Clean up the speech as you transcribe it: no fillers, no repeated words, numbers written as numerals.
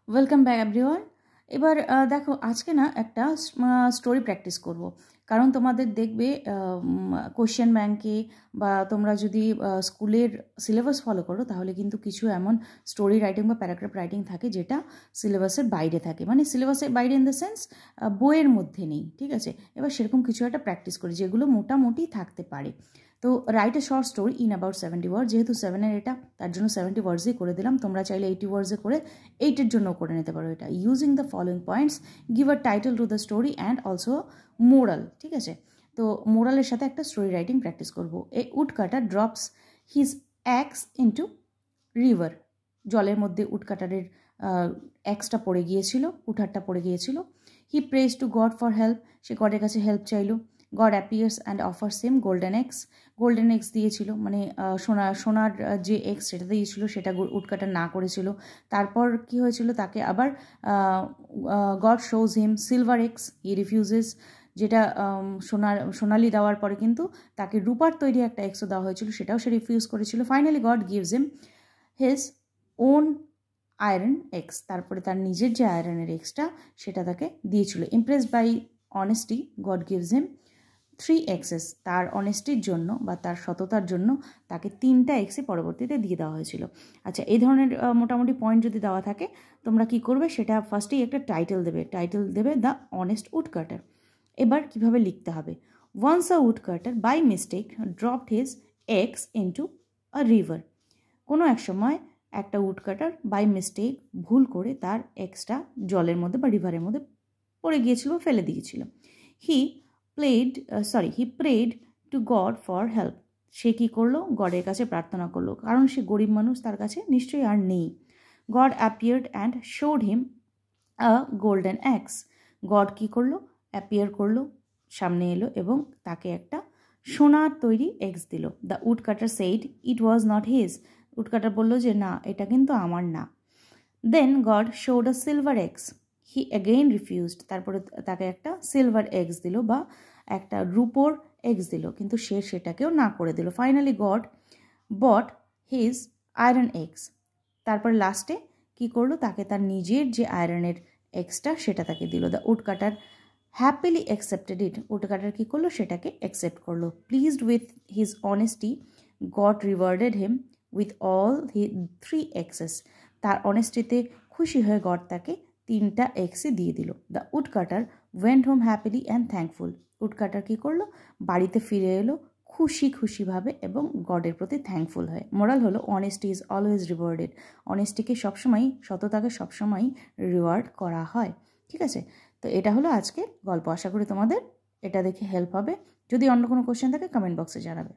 Welcome back everyone. এবার দেখো আজকে না একটা স্টোরি প্র্যাকটিস করব, কারণ তোমাদের দেখবে কোশ্চেন ব্যাংকে বা তোমরা যদি স্কুলের সিলেবাস ফলো করো তাহলে কিন্তু কিছু এমন স্টোরি রাইটিং বা প্যারাগ্রাফ রাইটিং থাকে যেটা সিলেবাসের বাইরে থাকে, মানে সিলেবাসের বাইরে ইন দ্য সেন্স বইয়ের মধ্যে নেই, ঠিক আছে। এবার সেরকম কিছু একটা প্র্যাকটিস করি যেগুলো মোটামুটি থাকতে পারে। তো write a short story in about 70 word, যেহেতু 7-এর এটা তার জন্য 70 ওয়ার্ডসই করে দিলাম। তোমরা চাইলে 80 ওয়ার্ডসে করে 8-এর জন্য করে নিতে পারো এটা। Using the following points, give a title to the story and also moral, ঠিক আছে। তো মোরালের সাথে একটা স্টোরি রাইটিং প্র্যাকটিস করবো। A woodcutter drops his axe into river, জলের মধ্যে উড কাটারের অ্যাক্সটা পড়ে গিয়েছিল, কুঠারটা পড়ে গিয়েছিল। He prays to God for help, সে গডের কাছে হেল্প চাইলো। God appears and offers him golden axe, golden axe দিয়েছিল, মানে সোনার যে এক্স সেটা দিয়েছিল সেটা উডকাটার না করেছিল। তারপর কি হয়েছিল, তাকে আবার গড শোজ হিম সিলভার এক্স, হি রিফিউজেস, যেটা সোনালি দেওয়ার পরে কিন্তু তাকে রূপার তৈরি একটা এক্সও দেওয়া হয়েছিল, সেটাও সে রিফিউজ করেছিল। Finally God gives him his own iron axe, তারপরে তার নিজের যে আয়রনের এক্সটা সেটা তাকে দিয়েছিল। Impressed by honesty God gives him 3 axes, তার অনেস্টির জন্য বা তার সততার জন্য তাকে 3টা এক্সে পরবর্তীতে দিয়ে দেওয়া হয়েছিল। আচ্ছা, এই ধরনের মোটামুটি পয়েন্ট যদি দেওয়া থাকে তোমরা কি করবে, সেটা ফার্স্টেই একটা টাইটেল দেবে দ্য অনেস্ট উড কাটার। এবার কিভাবে লিখতে হবে, once a woodcutter by mistake dropped his axe into a river, কোনো এক সময় একটা উড কাটার বাই মিস্টেক ভুল করে তার এক্সটা জলের মধ্যে বা রিভারের মধ্যে পড়ে গিয়েছিল, ফেলে দিয়েছিল। He prayed to God for help, সে কী করলো, গডের কাছে প্রার্থনা করলো, কারণ সে গরিব মানুষ, তার কাছে নিশ্চয়ই আর নেই। God appeared and showed him a golden axe, God কী করলো, অ্যাপিয়ার করলো, সামনে এলো এবং তাকে একটা সোনার তৈরি এক্স দিল। The woodcutter said it was not his, woodcutter বললো যে না, এটা কিন্তু আমার না। Then God showed a silver axe, he again refused, তারপরে তাকে একটা সিলভার এক্স দিল বা একটা রূপোর এক্স দিল, কিন্তু সে সেটাকেও না করে দিল। ফাইনালি গড বট হিজ আয়রন এক্স, তারপর লাস্টে কী করলো, তাকে তার নিজের যে আয়রনের এক্সটা সেটা তাকে দিল। The woodcutter happily accepted it, woodcutter কী করলো, সেটাকে অ্যাকসেপ্ট করলো। Pleased with his honesty God rewarded him with all 3 axes, তার অনেস্টিতে খুশি হয়ে গড তাকে 3টা এক্সই দিয়ে দিল। The woodcutter went home happily and thankful, woodcutter কী করলো, বাড়িতে ফিরে এলো খুশিভাবে এবং গডের প্রতি থ্যাঙ্কফুল হয়ে। মোরাল হলো অনেস্টি ইজ অলওয়েজ রিওয়ার্ডেড, অনেস্টিকে সবসময়ই, সততাকে সবসময়ই রিওয়ার্ড করা হয়, ঠিক আছে। তো এটা হলো আজকে গল্প, আশা করি তোমাদের এটা দেখে হেল্প হবে। যদি অন্য কোনো কোশ্চেন থাকে কমেন্ট বক্সে জানাবে।